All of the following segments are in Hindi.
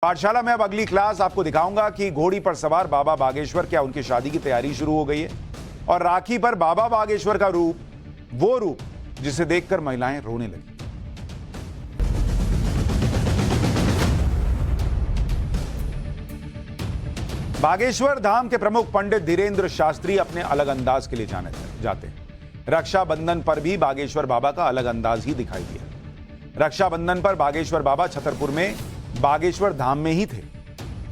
पाठशाला में अब अगली क्लास आपको दिखाऊंगा कि घोड़ी पर सवार बाबा बागेश्वर क्या उनकी शादी की तैयारी शुरू हो गई है और राखी पर बाबा बागेश्वर का रूप, वो रूप जिसे देखकर महिलाएं रोने लगी। बागेश्वर धाम के प्रमुख पंडित धीरेन्द्र शास्त्री अपने अलग अंदाज के लिए जाने जाते हैं। रक्षाबंधन पर भी बागेश्वर बाबा का अलग अंदाज ही दिखाई दिया। रक्षाबंधन पर बागेश्वर बाबा छतरपुर में बागेश्वर धाम में ही थे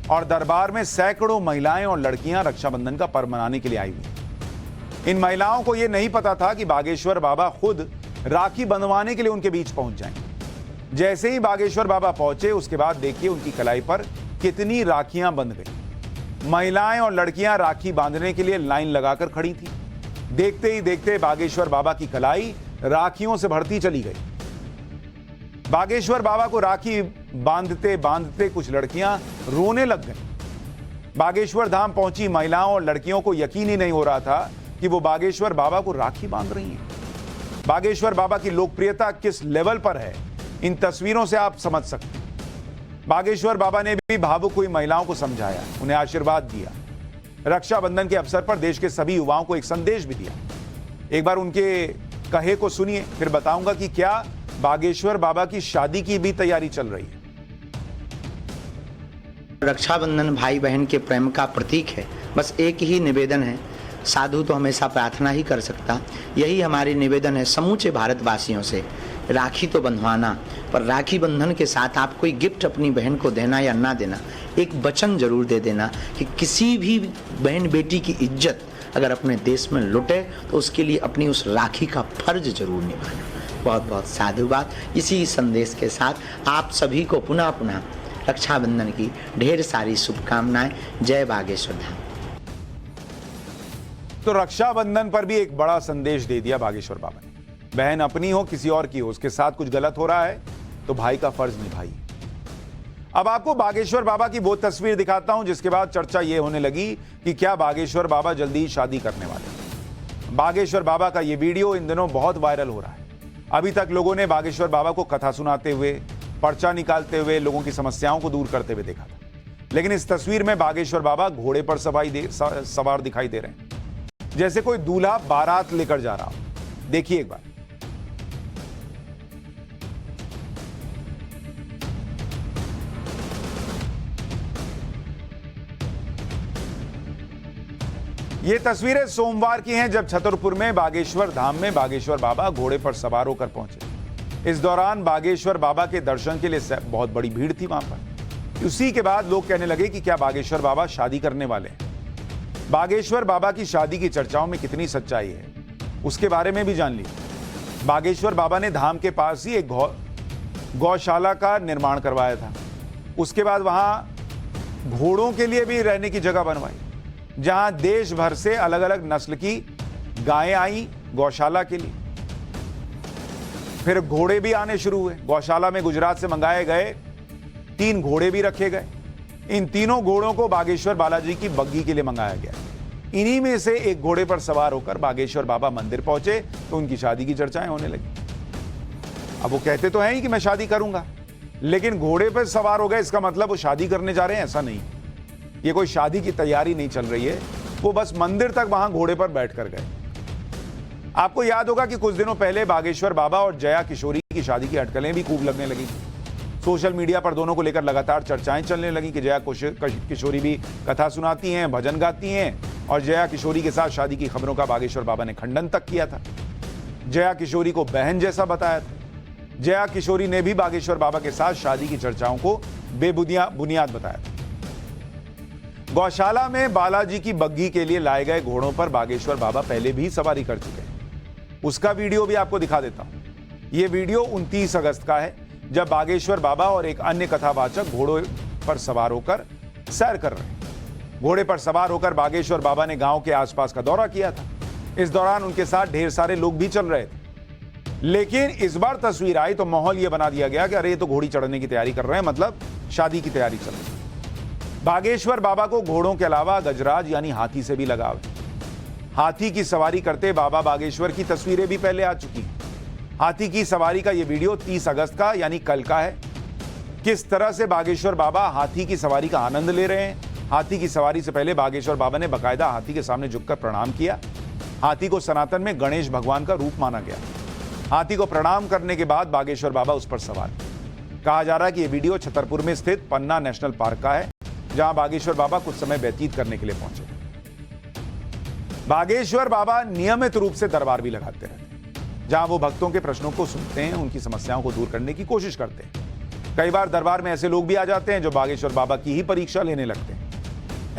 और दरबार में सैकड़ों महिलाएं और लड़कियां रक्षाबंधन का पर्व मनाने के लिए आई हुई। इन महिलाओं को यह नहीं पता था कि बागेश्वर बाबा खुद राखी बंधवाने के लिए उनके बीच पहुंच जाएंगे। जैसे ही बागेश्वर बाबा पहुंचे उसके बाद देखिए उनकी कलाई पर कितनी राखियां बंध गई। महिलाएं और लड़कियां राखी बांधने के लिए लाइन लगाकर खड़ी थी। देखते ही देखते बागेश्वर बाबा की कलाई राखियों से भरती चली गई। बागेश्वर बाबा को राखी बांधते बांधते कुछ लड़कियां रोने लग गईं। बागेश्वर धाम पहुंची महिलाओं और लड़कियों को यकीन ही नहीं हो रहा था कि वो बागेश्वर बाबा को राखी बांध रही हैं। बागेश्वर बाबा की लोकप्रियता किस लेवल पर है, इन तस्वीरों से आप समझ सकते हैं। बागेश्वर बाबा ने भी भावुक हुई महिलाओं को समझाया, उन्हें आशीर्वाद दिया। रक्षाबंधन के अवसर पर देश के सभी युवाओं को एक संदेश भी दिया। एक बार उनके कहे को सुनिए, फिर बताऊंगा कि क्या बागेश्वर बाबा की शादी की भी तैयारी चल रही है। रक्षाबंधन भाई बहन के प्रेम का प्रतीक है। बस एक ही निवेदन है, साधु तो हमेशा प्रार्थना ही कर सकता। यही हमारी निवेदन है समूचे भारतवासियों से, राखी तो बंधवाना, पर राखी बंधन के साथ आप कोई गिफ्ट अपनी बहन को देना या ना देना, एक वचन जरूर दे देना कि किसी भी बहन बेटी की इज्जत अगर अपने देश में लुटे तो उसके लिए अपनी उस राखी का फर्ज जरूर निभाना। बहुत बहुत साधुवाद। इसी संदेश के साथ आप सभी को पुनः पुनः रक्षाबंधन की ढेर सारी शुभकामनाएं। जय बागेश्वर धाम। तो रक्षाबंधन पर भी एक बड़ा संदेश दे दिया बागेश्वर बाबा ने। बहन अपनी हो किसी और की हो, उसके साथ कुछ गलत हो रहा है तो भाई का फर्ज निभाइए। अब आपको बागेश्वर बाबा की वो तस्वीर दिखाता हूं जिसके बाद चर्चा ये होने लगी कि क्या बागेश्वर बाबा जल्दी ही शादी करने वाले हैं। बागेश्वर बाबा का ये वीडियो इन दिनों बहुत वायरल हो रहा है। अभी तक लोगों ने बागेश्वर बाबा को कथा सुनाते हुए, पर्चा निकालते हुए लोगों की समस्याओं को दूर करते हुए देखा था, लेकिन इस तस्वीर में बागेश्वर बाबा घोड़े पर सवार दिखाई दे रहे हैं, जैसे कोई दूल्हा बारात लेकर जा रहा हो। देखिए एक बार। ये तस्वीरें सोमवार की हैं जब छतरपुर में बागेश्वर धाम में बागेश्वर बाबा घोड़े पर सवार होकर पहुंचे। इस दौरान बागेश्वर बाबा के दर्शन के लिए बहुत बड़ी भीड़ थी वहां पर। उसी के बाद लोग कहने लगे कि क्या बागेश्वर बाबा शादी करने वाले हैं। बागेश्वर बाबा की शादी की चर्चाओं में कितनी सच्चाई है उसके बारे में भी जान लीजिए। बागेश्वर बाबा ने धाम के पास ही एक गौशाला का निर्माण करवाया था। उसके बाद वहां घोड़ों के लिए भी रहने की जगह बनवाई, जहां देश भर से अलग अलग नस्ल की गायें आई गौशाला के लिए। फिर घोड़े भी आने शुरू हुए। गौशाला में गुजरात से मंगाए गए 3 घोड़े भी रखे गए। इन तीनों घोड़ों को बागेश्वर बालाजी की बग्गी के लिए मंगाया गया। इन्हीं में से एक घोड़े पर सवार होकर बागेश्वर बाबा मंदिर पहुंचे तो उनकी शादी की चर्चाएं होने लगी। अब वो कहते तो हैं ही कि मैं शादी करूंगा, लेकिन घोड़े पर सवार हो गए इसका मतलब वो शादी करने जा रहे हैं, ऐसा नहीं। ये कोई शादी की तैयारी नहीं चल रही है, वो बस मंदिर तक वहां घोड़े पर बैठकर गए। आपको याद होगा कि कुछ दिनों पहले बागेश्वर बाबा और जया किशोरी की शादी की अटकलें भी खूब लगने लगी। सोशल मीडिया पर दोनों को लेकर लगातार चर्चाएं चलने लगी कि जया किशोरी भी कथा सुनाती हैं, भजन गाती हैं, और जया किशोरी के साथ शादी की खबरों का बागेश्वर बाबा ने खंडन तक किया था। जया किशोरी को बहन जैसा बताया था। जया किशोरी ने भी बागेश्वर बाबा के साथ शादी की चर्चाओं को बुनियाद बताया था। गौशाला में बालाजी की बग्गी के लिए लाए गए घोड़ों पर बागेश्वर बाबा पहले भी सवारी कर चुके हैं। उसका वीडियो भी आपको दिखा देता हूं। यह वीडियो 29 अगस्त का है जब बागेश्वर बाबा और एक अन्य कथावाचक घोड़ों पर सवार होकर सैर कर रहे हैं। घोड़े पर सवार होकर बागेश्वर बाबा ने गांव के आसपास का दौरा किया था। इस दौरान उनके साथ ढेर सारे लोग भी चल रहे थे, लेकिन इस बार तस्वीर आई तो माहौल यह बना दिया गया कि अरे ये तो घोड़ी चढ़ने की तैयारी कर रहे हैं, मतलब शादी की तैयारी चल रही है। बागेश्वर बाबा को घोड़ों के अलावा गजराज यानी हाथी से भी लगाव है। हाथी की सवारी करते बाबा बागेश्वर की तस्वीरें भी पहले आ चुकी हैं। हाथी की सवारी का यह वीडियो 30 अगस्त का यानी कल का है। किस तरह से बागेश्वर बाबा हाथी की सवारी का आनंद ले रहे हैं। हाथी की सवारी से पहले बागेश्वर बाबा ने बकायदा हाथी के सामने झुककर प्रणाम किया। हाथी को सनातन में गणेश भगवान का रूप माना गया। हाथी को प्रणाम करने के बाद बागेश्वर बाबा उस पर सवार। कहा जा रहा है कि यह वीडियो छतरपुर में स्थित पन्ना नेशनल पार्क का है, जहां बागेश्वर बाबा कुछ समय व्यतीत करने के लिए पहुंचे। बागेश्वर बाबा नियमित रूप से दरबार भी लगाते रहते हैं, जहां वो भक्तों के प्रश्नों को सुनते हैं, उनकी समस्याओं को दूर करने की कोशिश करते हैं। कई बार दरबार में ऐसे लोग भी आ जाते हैं जो बागेश्वर बाबा की ही परीक्षा लेने लगते हैं।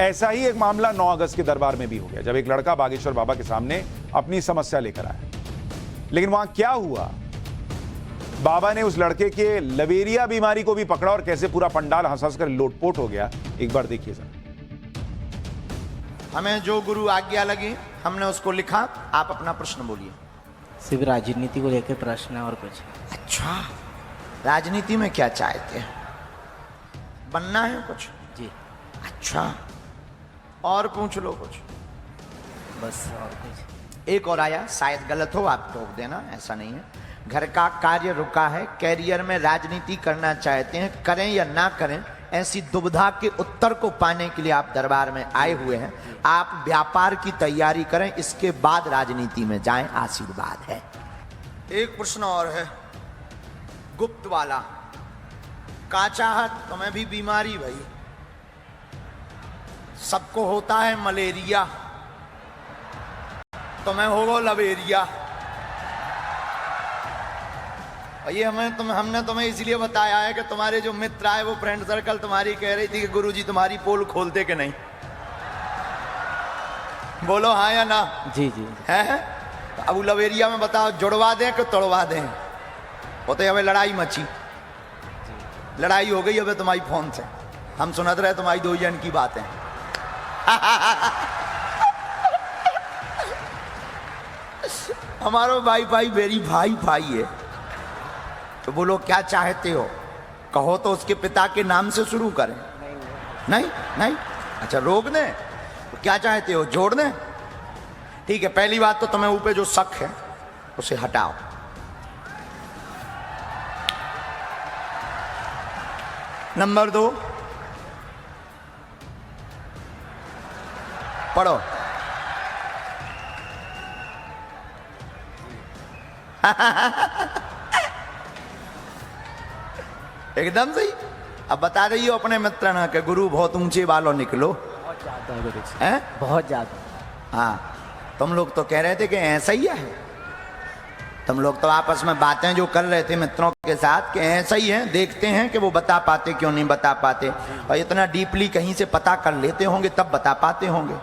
ऐसा ही एक मामला 9 अगस्त के दरबार में भी हो गया, जब एक लड़का बागेश्वर बाबा के सामने अपनी समस्या लेकर आया। लेकिन वहां क्या हुआ, बाबा ने उस लड़के के लवेरिया बीमारी को भी पकड़ा और कैसे पूरा पंडाल हंस कर लोटपोट हो गया, एक बार देखिए जरा। हमें जो गुरु आज्ञा लगी हमने उसको लिखा। आप अपना प्रश्न बोलिए। सिर्फ राजनीति को लेकर प्रश्न है और कुछ। अच्छा, राजनीति में क्या चाहते हैं? बनना है कुछ? जी अच्छा, और पूछ लो कुछ। बस और कुछ। एक और आया, शायद गलत हो, आप टोक देना, ऐसा नहीं है। घर का कार्य रुका है, कैरियर में राजनीति करना चाहते हैं, करें या ना करें, ऐसी दुविधा के उत्तर को पाने के लिए आप दरबार में आए हुए हैं। आप व्यापार की तैयारी करें, इसके बाद राजनीति में जाएं, आशीर्वाद है। एक प्रश्न और है, गुप्त वाला। का चाहत तुम्हें भी बीमारी भाई, सबको होता है मलेरिया, तुम्हें होगा लवेरिया। ये हमने तुम्हें इसलिए बताया है कि तुम्हारे जो मित्र आए, वो फ्रेंड सर्कल तुम्हारी कह रही थी कि गुरुजी तुम्हारी पोल खोलते कि नहीं। बोलो हाँ या ना? जी जी है। अब लवेरिया में बताओ, जुड़वा दें कि तोड़वा दें? वो तो हमें लड़ाई मची, लड़ाई हो गई अब तुम्हारी फोन से। हम सुनत रहे तुम्हारी 2 जन की बातें। हमारो भाई भाई मेरी भाई भाई है। तो बोलो क्या चाहते हो? कहो तो उसके पिता के नाम से शुरू करें। नहीं नहीं, अच्छा रोक दें? तो क्या चाहते हो, जोड़ दें? ठीक है, पहली बात तो तुम्हें ऊपर जो शक है उसे हटाओ। नंबर 2, पढ़ो। एकदम सही। अब बता रही हो अपने मित्र ना कि गुरु बहुत ऊंचे वालों निकलो। बहुत ज्यादा है गुरु जी। हैं? बहुत ज्यादा। हाँ, तुम लोग तो कह रहे थे कि ऐसा ही है। तुम लोग तो आपस में बातें जो कर रहे थे मित्रों के साथ कि ऐसा ही है, देखते हैं कि वो बता पाते क्यों नहीं बता पाते, और इतना डीपली कहीं से पता कर लेते होंगे तब बता पाते होंगे।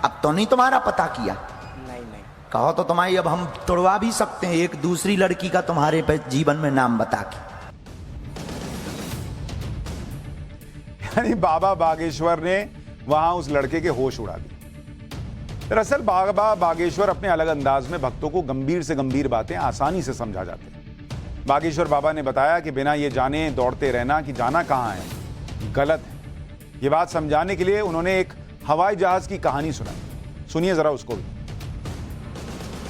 अब तो नहीं तुम्हारा पता किया। नहीं नहीं, कहो तो तुम्हारी अब हम तोड़वा भी सकते हैं, एक दूसरी लड़की का तुम्हारे पे जीवन में नाम बता के। यानी बाबा बागेश्वर ने वहां उस लड़के के होश उड़ा दिए। दरअसल बाबा बागेश्वर अपने अलग अंदाज में भक्तों को गंभीर से गंभीर बातें आसानी से समझा जाते हैं। बागेश्वर बाबा ने बताया कि बिना ये जाने दौड़ते रहना कि जाना कहां है गलत है। ये बात समझाने के लिए उन्होंने एक हवाई जहाज की कहानी सुनाई। सुनिए जरा उसको भी।